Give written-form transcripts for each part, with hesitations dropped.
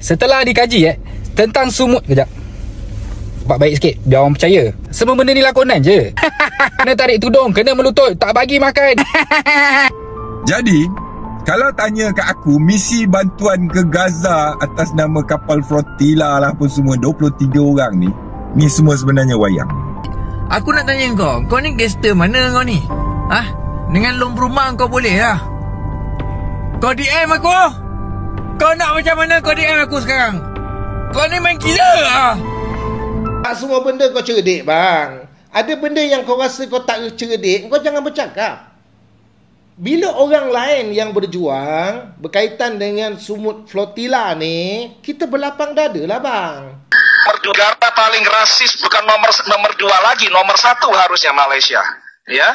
Setelah dikaji tentang sumut, kejap, buat baik sikit biar orang percaya. Semua benda ni lakonan je. Kena tarik tudung, kena melutut, tak bagi makan. Jadi, kalau tanya kat aku, misi bantuan ke Gaza atas nama kapal Flotilla lah pun semua 23 orang ni semua sebenarnya wayang. Aku nak tanya kau ni gangster mana kau ni? Dengan lom rumah kau boleh lah. Kau DM aku? Kau nak macam mana kau DM aku sekarang? Kau ni main gila lah. Tak semua benda kau cerdik bang. Ada benda yang kau rasa kau tak cerdik, kau jangan bercakap. Bila orang lain yang berjuang berkaitan dengan sumut Flotilla ni, kita berlapang dada lah bang. Negara paling rasis bukan nomor 2 lagi, nomor 1 harusnya Malaysia. Ya,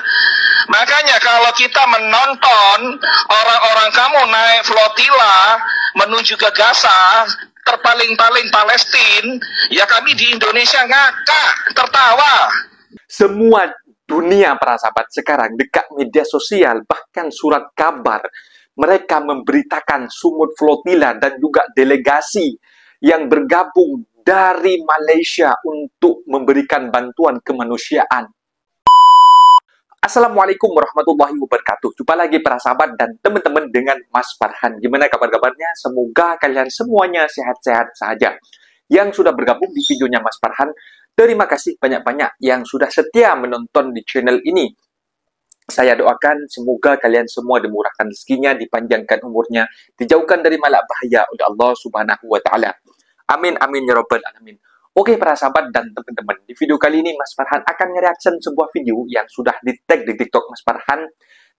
makanya kalau kita menonton orang-orang kamu naik Flotilla menuju ke Gaza, terpaling-paling Palestina, ya kami di Indonesia ngakak, tertawa. Semua dunia para sahabat sekarang dekat media sosial, bahkan surat kabar, mereka memberitakan sumut Flotilla dan juga delegasi yang bergabung dari Malaysia untuk memberikan bantuan kemanusiaan. Assalamualaikum warahmatullahi wabarakatuh. Jumpa lagi para sahabat dan teman-teman dengan Mas Farhan. Gimana kabar-kabarnya? Semoga kalian semuanya sehat-sehat saja. Yang sudah bergabung di videonya Mas Farhan, terima kasih banyak-banyak yang sudah setia menonton di channel ini. Saya doakan semoga kalian semua dimurahkan rezekinya, dipanjangkan umurnya, dijauhkan dari malak bahaya oleh Allah Subhanahu wa taala. Amin amin ya rabbal alamin. Oke para sahabat dan teman-teman, di video kali ini Mas Farhan akan nge-reaction sebuah video yang sudah di-tag di TikTok Mas Farhan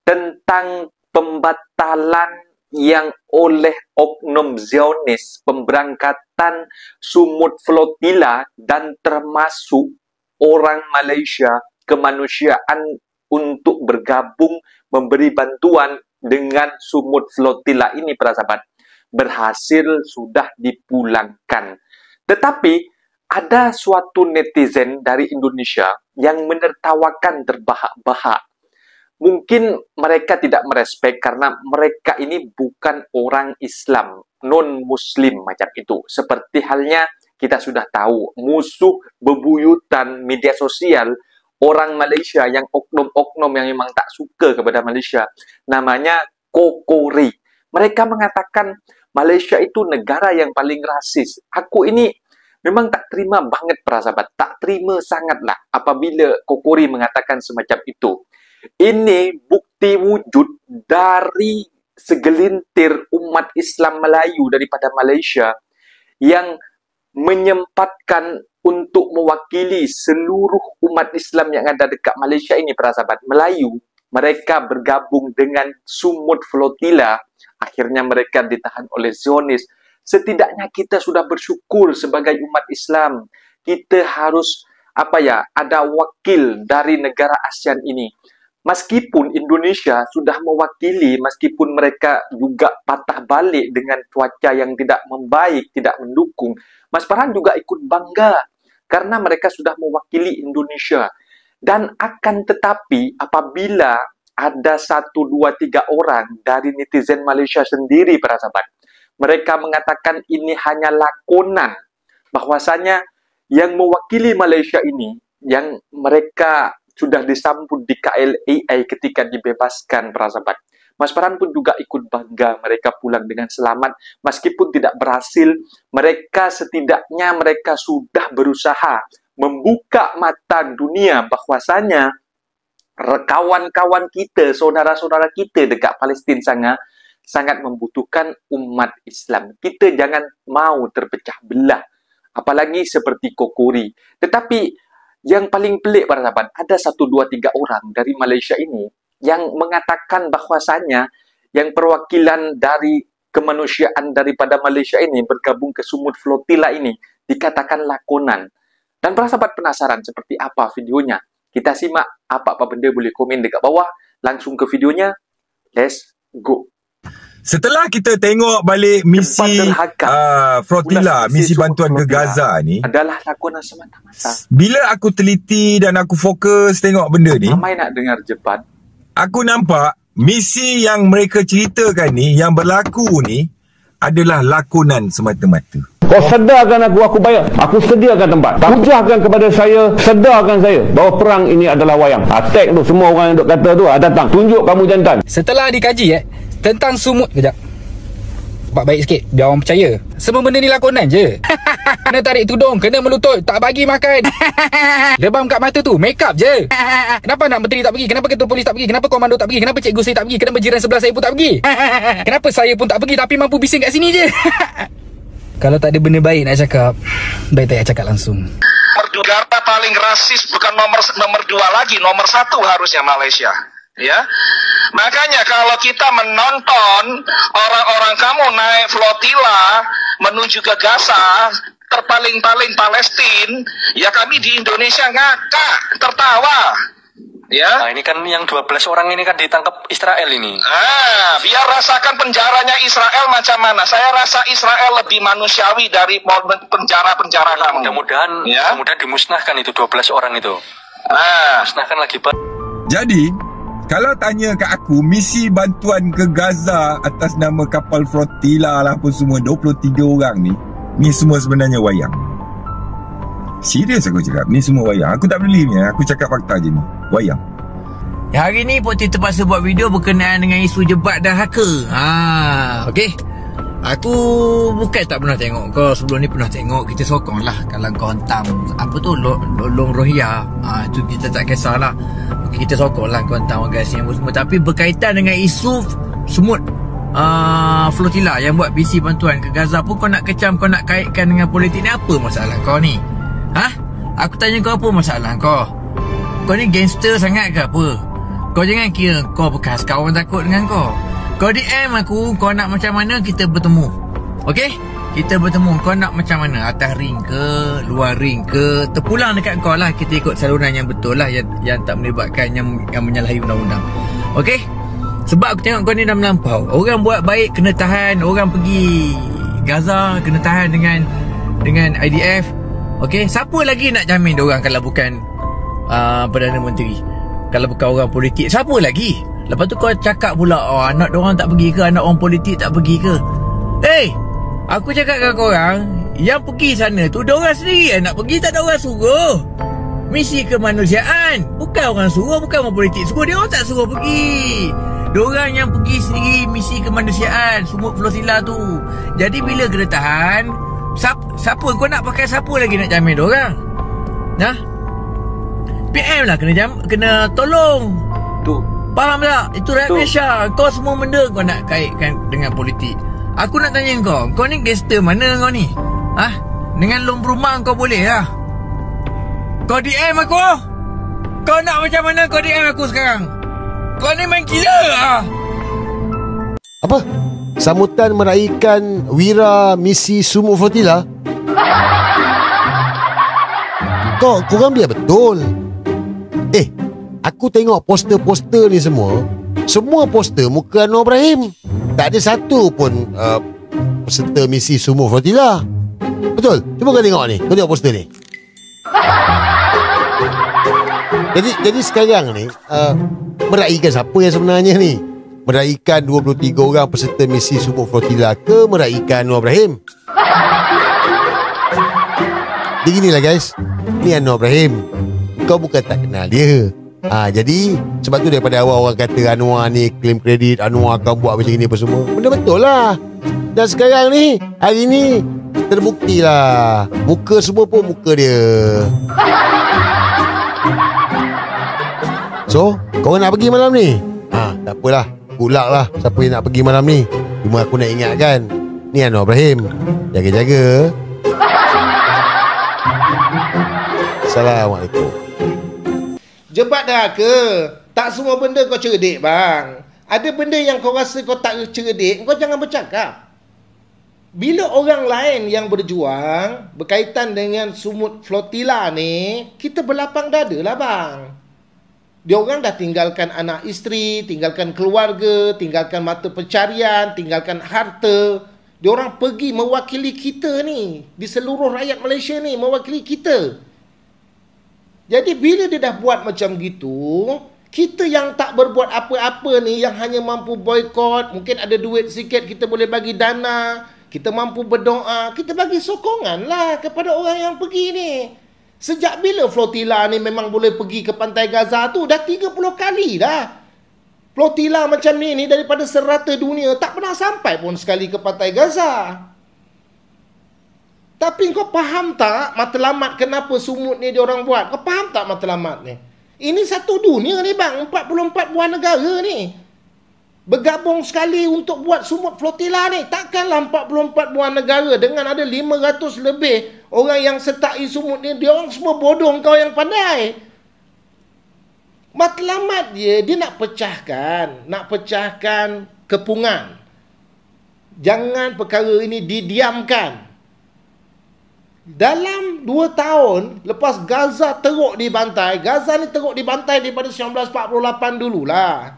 tentang pembatalan yang oleh oknum Zionis pemberangkatan sumut Flotilla dan termasuk orang Malaysia kemanusiaan untuk bergabung memberi bantuan dengan sumut Flotilla ini para sahabat berhasil sudah dipulangkan. Tetapi ada suatu netizen dari Indonesia yang menertawakan terbahak-bahak. Mungkin mereka tidak merespek karena mereka ini bukan orang Islam, non-Muslim macam itu. Seperti halnya kita sudah tahu, musuh bebuyutan media sosial orang Malaysia yang oknum-oknum yang memang tak suka kepada Malaysia. Namanya Kokori. Mereka mengatakan Malaysia itu negara yang paling rasis. Aku ini memang tak terima banget para sahabat. Tak terima sangatlah apabila Kokori mengatakan semacam itu. Ini bukti wujud dari segelintir umat Islam Melayu daripada Malaysia yang menyempatkan untuk mewakili seluruh umat Islam yang ada dekat Malaysia ini para sahabat. Melayu, mereka bergabung dengan sumut Flotilla. Akhirnya mereka ditahan oleh Zionis. Setidaknya kita sudah bersyukur sebagai umat Islam. Kita harus ada wakil dari negara ASEAN ini. Meskipun Indonesia sudah mewakili, meskipun mereka juga patah balik dengan cuaca yang tidak membaik, tidak mendukung, Mas Farhan juga ikut bangga karena mereka sudah mewakili Indonesia. Dan akan tetapi apabila ada 1, 2, 3 orang dari netizen Malaysia sendiri para sahabat, mereka mengatakan ini hanya lakonan. Bahwasanya yang mewakili Malaysia ini, yang mereka sudah disambut di KLAI ketika dibebaskan para sahabat. Mas Farhan pun juga ikut bangga mereka pulang dengan selamat. Meskipun tidak berhasil, setidaknya mereka sudah berusaha membuka mata dunia bahwasanya kawan-kawan kita, saudara-saudara kita dekat Palestin sana sangat membutuhkan umat Islam. Kita jangan mau terpecah belah. Apalagi seperti Kokori. Tetapi yang paling pelik para sahabat, ada 1, 2, 3 orang dari Malaysia ini yang mengatakan bahwasanya yang perwakilan dari kemanusiaan daripada Malaysia ini bergabung ke sumut Flotilla ini dikatakan lakonan. Dan para sahabat penasaran seperti apa videonya? Kita simak, apa-apa benda boleh komen dekat bawah. Langsung ke videonya. Let's go. Setelah kita tengok balik misi Flotilla, misi bantuan ke Gaza ni adalah lakonan semata-mata. Bila aku teliti dan aku fokus tengok benda ni, ramai nak dengar jebat. Aku nampak misi yang mereka ceritakan ni, yang berlaku ni adalah lakonan semata-mata. Kau sedarkan aku bayar. Aku sediakan tempat. Putuskan kepada saya, sedarkan saya bahawa perang ini adalah wayang. Attack tu, semua orang yang duk kata tu, datang. Tunjuk kamu jantan. Setelah dikaji tentang sumut. Kejap, buat baik sikit biar orang percaya. Semua benda ni lakonan je. Kena tarik tudung, kena melutut, tak bagi makan. Lebam kat mata tu, make up je. Kenapa nak menteri tak pergi? Kenapa ketua polis tak pergi? Kenapa komando tak pergi? Kenapa cikgu saya tak pergi? Kenapa jiran sebelah saya pun tak pergi? Kenapa saya pun tak pergi tapi mampu bising kat sini je? Kalau tak ada benda baik nak cakap, baik tak payah cakap langsung. Negara paling rasis bukan nomor 2 lagi, nomor 1 harusnya Malaysia. Ya, makanya kalau kita menonton orang-orang kamu naik flotila menuju ke Gaza, terpaling-paling Palestina, ya kami di Indonesia ngakak, tertawa. Ya. Nah, ini kan yang 12 orang ini kan ditangkap Israel ini. Biar rasakan penjaranya Israel macam mana. Saya rasa Israel lebih manusiawi dari penjara-penjara kamu. Mudah-mudahan dimusnahkan itu 12 orang itu. Musnahkan lagi. Jadi, kalau tanya kat aku, misi bantuan ke Gaza atas nama kapal flotila lah pun semua 23 orang ni semua sebenarnya wayang. Serius aku cakap, ni semua wayang. Aku tak beli ni, aku cakap fakta je ni. Wayang. Hari ni Poti terpaksa buat video berkenaan dengan isu jebat dan haka. Okey. Aku bukan tak pernah tengok kau. Sebelum ni pernah tengok. Kita sokong lah kalau kau hantam apa tu, Long Rohia. Itu kita tak kisahlah. Kita sokong lah kau hantam warga asing semua. Tapi berkaitan dengan isu semut flotila yang buat misi bantuan ke Gaza pun kau nak kecam, kau nak kaitkan dengan politik ni. Apa masalah kau ni? Aku tanya kau, apa masalah kau? Kau ni gangster sangat ke apa? Kau jangan kira kau bekas kawan takut dengan kau. Kau DM aku, kau nak macam mana kita bertemu. Okey? Kita bertemu, kau nak macam mana? Atas ring ke, luar ring ke, terpulang dekat kau lah. Kita ikut saluran yang betul lah, yang tak melibatkan yang menyalahi undang-undang. Okey? Sebab aku tengok kau ni dah melampau. Orang buat baik kena tahan, orang pergi Gaza kena tahan dengan IDF. Okey, siapa lagi nak jamin diorang kalau bukan Perdana Menteri? Kalau bukan orang politik, siapa lagi? Lepas tu kau cakap pula, anak diorang tak pergi ke, anak orang politik tak pergi ke? Aku cakap dengan korang, yang pergi sana tu diorang sendiri nak pergi, tak ada orang suruh. Misi kemanusiaan, bukan orang suruh, bukan orang politik suruh, diorang tak suruh pergi. Diorang yang pergi sendiri, misi kemanusiaan, sumut flotila tu. Jadi bila kena tahan, siapa kau nak pakai, siapa lagi nak jamin diorang? PM lah kena tolong tu. Faham tak? Itu rakyat Malaysia. Kau semua benda kau nak kaitkan dengan politik. Aku nak tanya kau ni gangster mana kau ni? Dengan long rumah kau boleh lah. Kau DM aku. Kau nak macam mana kau DM aku sekarang? Kau ni main gila lah. Apa? Sambutan meraihkan Wira Misi Sumut Flotila? Korang biar betul. Aku tengok poster-poster ni semua poster muka Anwar Ibrahim. Tak ada satu pun peserta misi Sumut Flotila. Betul? Cuba kau tengok ni. Kau tengok poster ni. Jadi sekarang ni meraihkan siapa yang sebenarnya ni? Meraihkan 23 orang peserta misi Sumut Flotila ke meraihkan Anwar Ibrahim? Dia ginilah guys, ni Anwar Ibrahim. Kau bukan tak kenal dia. Jadi sebab tu daripada awal orang kata Anwar ni claim kredit, Anwar akan buat macam ni apa semua. Benda betul lah. Dan sekarang ni, hari ni terbukti lah, muka semua pun muka dia. So, korang nak pergi malam ni? Tak apalah, good luck lah siapa yang nak pergi malam ni. Cuma aku nak ingatkan, ni Anwar Ibrahim, jaga-jaga. Assalamualaikum. Jebat dah ke? Tak semua benda kau cerdik bang. Ada benda yang kau rasa kau tak cerdik, kau jangan bercakap. Bila orang lain yang berjuang berkaitan dengan sumut flotila ni, kita berlapang dada lah bang. Diorang dah tinggalkan anak isteri, tinggalkan keluarga, tinggalkan mata pencarian, tinggalkan harta. Diorang pergi mewakili kita ni, di seluruh rakyat Malaysia ni, mewakili kita. Jadi bila dia dah buat macam gitu, kita yang tak berbuat apa-apa ni, yang hanya mampu boykot, mungkin ada duit sikit kita boleh bagi dana, kita mampu berdoa, kita bagi sokongan lah kepada orang yang pergi ni. Sejak bila flotilla ni memang boleh pergi ke pantai Gaza tu? Dah 30 kali dah. Flotilla macam ni daripada serata dunia tak pernah sampai pun sekali ke pantai Gaza. Tapi kau faham tak matlamat kenapa sumut ni diorang buat? Kau faham tak matlamat ni? Ini satu dunia ni bang, 44 buah negara ni bergabung sekali untuk buat sumut flotilla ni. Takkanlah 44 buah negara dengan ada 500 lebih orang yang sertai sumut ni, dia orang semua bodoh, kau yang pandai. Matlamat dia nak pecahkan kepungan. Jangan perkara ini didiamkan. Dalam 2 tahun lepas Gaza teruk dibantai, Gaza ni teruk dibantai daripada 1948 dululah.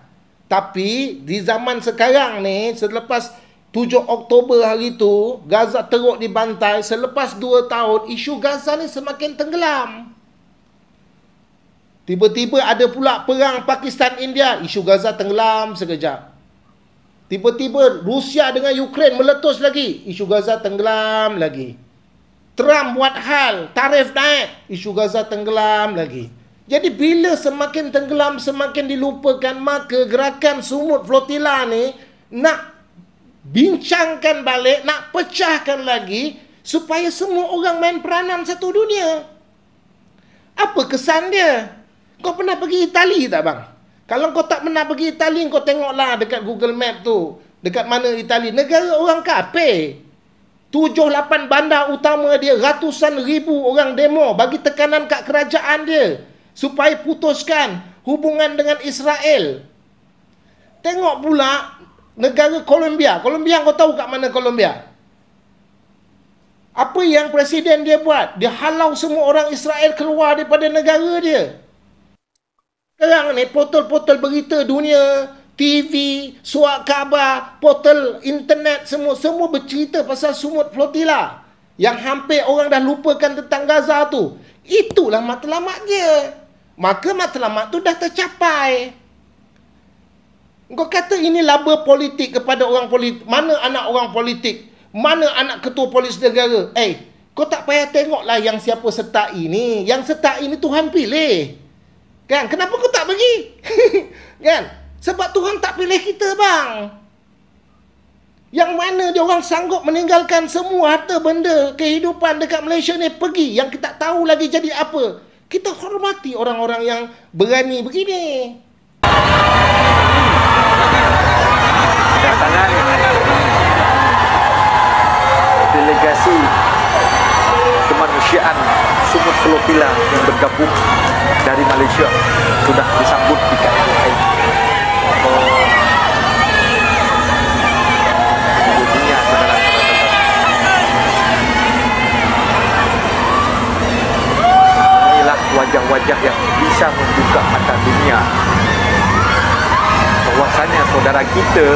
Tapi di zaman sekarang ni, selepas 7 Oktober hari tu, Gaza teruk dibantai, selepas 2 tahun, isu Gaza ni semakin tenggelam. Tiba-tiba ada pula perang Pakistan-India, isu Gaza tenggelam sekejap. Tiba-tiba Rusia dengan Ukraine meletus lagi, isu Gaza tenggelam lagi. Trump buat hal, tarif naik, isu Gaza tenggelam lagi. Jadi bila semakin tenggelam, semakin dilupakan, maka gerakan sumut flotilla ni nak bincangkan balik, nak pecahkan lagi supaya semua orang main peranan satu dunia. Apa kesan dia? Kau pernah pergi Itali tak bang? Kalau kau tak pernah pergi Itali, kau tengoklah dekat Google Map tu, dekat mana Itali, negara orang kafir. 7-8 bandar utama dia, ratusan ribu orang demo bagi tekanan kat kerajaan dia supaya putuskan hubungan dengan Israel. Tengok pula negara Colombia. Colombia, kau tahu kat mana Colombia? Apa yang presiden dia buat? Dia halau semua orang Israel keluar daripada negara dia. Sekarang ni portal-portal berita dunia, TV, surat khabar, portal internet, semua bercerita pasal sumut flotilla yang hampir orang dah lupakan tentang Gaza tu. Itulah matlamat dia. Maka matlamat tu dah tercapai. Kau kata ini laba politik kepada orang politik. Mana anak orang politik? Mana anak ketua polis negara? Kau tak payah tengoklah yang siapa sertai ni. Yang sertai ni Tuhan pilih. Kan? Kenapa kau tak pergi? Kan? Sebab Tuhan tak pilih kita bang. Yang mana dia orang sanggup meninggalkan semua harta benda kehidupan dekat Malaysia ni pergi, yang kita tahu lagi jadi apa. Kita hormati orang-orang yang berani begini. Kedatangan delegasi kemanusiaan sumut flotilla yang bergabung dari Malaysia sudah disambut di KLI. Inilah wajah-wajah yang bisa membuka mata dunia bahwasanya saudara kita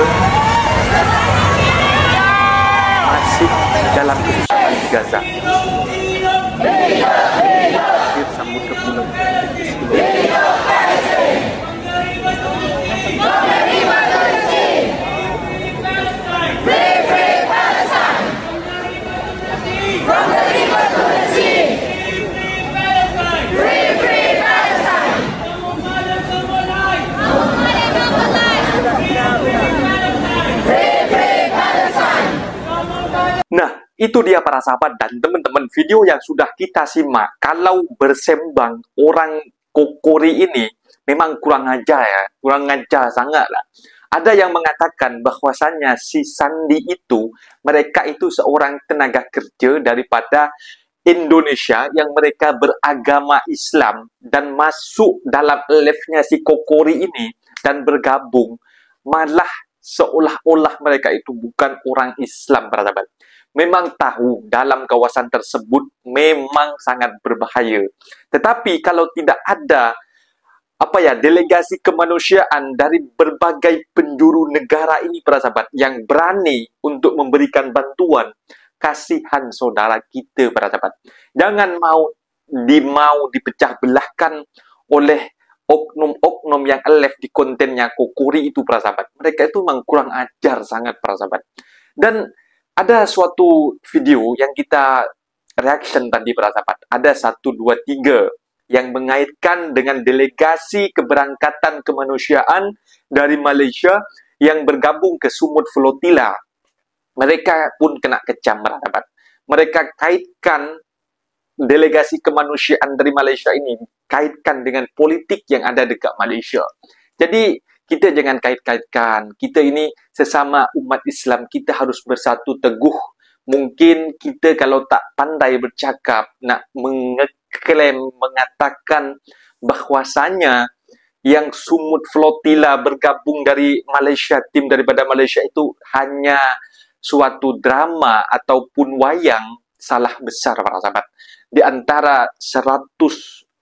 masih dalam kesusahan di Gaza. Hadir sambut ke pulau. Nah, itu dia para sahabat dan teman-teman video yang sudah kita simak. Kalau bersembang orang Kokori ini memang kurang ajar ya, kurang ajar sangat lah. Ada yang mengatakan bahwasannya si Sandi itu, mereka itu seorang tenaga kerja daripada Indonesia yang mereka beragama Islam dan masuk dalam live-nya si Kokori ini dan bergabung, malah seolah-olah mereka itu bukan orang Islam, para sahabat. Memang tahu dalam kawasan tersebut memang sangat berbahaya. Tetapi kalau tidak ada delegasi kemanusiaan dari berbagai penjuru negara ini, para sahabat, yang berani untuk memberikan bantuan, kasihan saudara kita, para sahabat. Jangan mau dipecah belahkan oleh oknum-oknum yang live di kontennya Kokori itu, para sahabat. Mereka itu memang kurang ajar sangat, para sahabat. Dan ada suatu video yang kita reaction tadi para sahabat. Ada 1, 2, 3 yang mengaitkan dengan delegasi keberangkatan kemanusiaan dari Malaysia yang bergabung ke Sumut Flotilla. Mereka pun kena kecam para sahabat. Mereka kaitkan delegasi kemanusiaan dari Malaysia ini kaitkan dengan politik yang ada dekat Malaysia. Jadi kita jangan kait-kaitkan. Kita ini sesama umat Islam, kita harus bersatu teguh. Mungkin kita kalau tak pandai bercakap, nak mengklaim, mengatakan bahwasanya yang Sumut Flotilla bergabung dari Malaysia, tim daripada Malaysia itu hanya suatu drama ataupun wayang, salah besar para sahabat. Di antara 100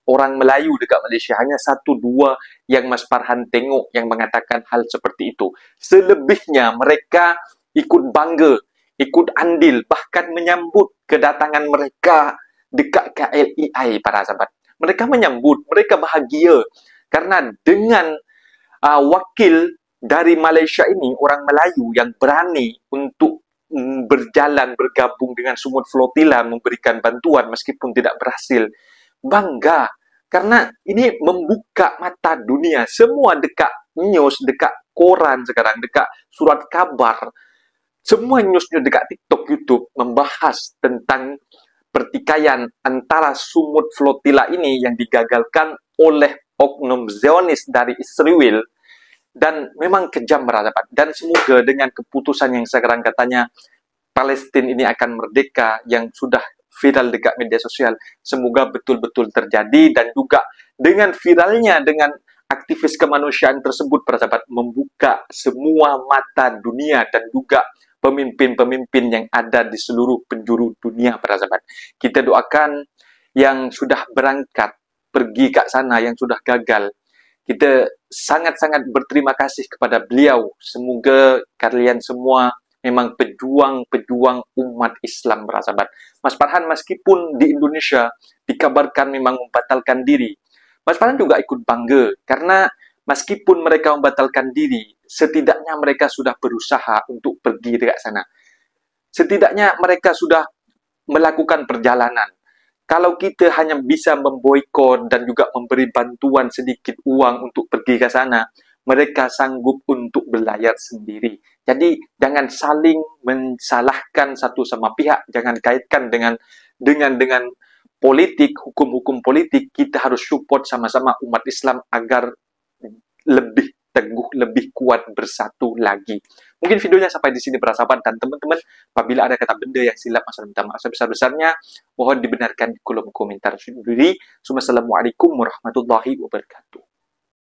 orang Melayu dekat Malaysia, hanya 1-2 yang Mas Farhan tengok yang mengatakan hal seperti itu. Selebihnya mereka ikut bangga, ikut andil, bahkan menyambut kedatangan mereka dekat KLEI para sahabat. Mereka menyambut, mereka bahagia karena dengan wakil dari Malaysia ini, orang Melayu yang berani untuk berjalan, bergabung dengan Sumut Flotilla, memberikan bantuan meskipun tidak berhasil. Bangga, karena ini membuka mata dunia. Semua dekat news, dekat koran sekarang, dekat surat kabar, semua news-news dekat TikTok, YouTube membahas tentang pertikaian antara Sumut Flotilla ini yang digagalkan oleh oknum Zionis dari Israel. Dan memang kejam para sahabat. Dan semoga dengan keputusan yang sekarang katanya Palestina ini akan merdeka yang sudah viral dekat media sosial, semoga betul-betul terjadi. Dan juga dengan viralnya, dengan aktivis kemanusiaan tersebut para sahabat, membuka semua mata dunia dan juga pemimpin-pemimpin yang ada di seluruh penjuru dunia para sahabat. Kita doakan yang sudah berangkat pergi ke sana, yang sudah gagal, kita sangat-sangat berterima kasih kepada beliau. Semoga kalian semua memang pejuang-pejuang umat Islam, para sahabat. Mas Farhan meskipun di Indonesia dikabarkan memang membatalkan diri, Mas Farhan juga ikut bangga karena meskipun mereka membatalkan diri, setidaknya mereka sudah berusaha untuk pergi dekat sana. Setidaknya mereka sudah melakukan perjalanan. Kalau kita hanya bisa memboikot dan juga memberi bantuan sedikit uang untuk pergi ke sana, mereka sanggup untuk berlayar sendiri. Jadi jangan saling mensalahkan satu sama pihak, jangan kaitkan dengan politik, hukum-hukum politik. Kita harus support sama-sama umat Islam agar lebih teguh, lebih kuat, bersatu lagi. Mungkin videonya sampai di sini para sahabat, dan teman-teman, apabila ada kata benda yang silap, saya minta maaf sebesar-besarnya. Mohon dibenarkan di kolom komentar sendiri. Assalamualaikum warahmatullahi wabarakatuh.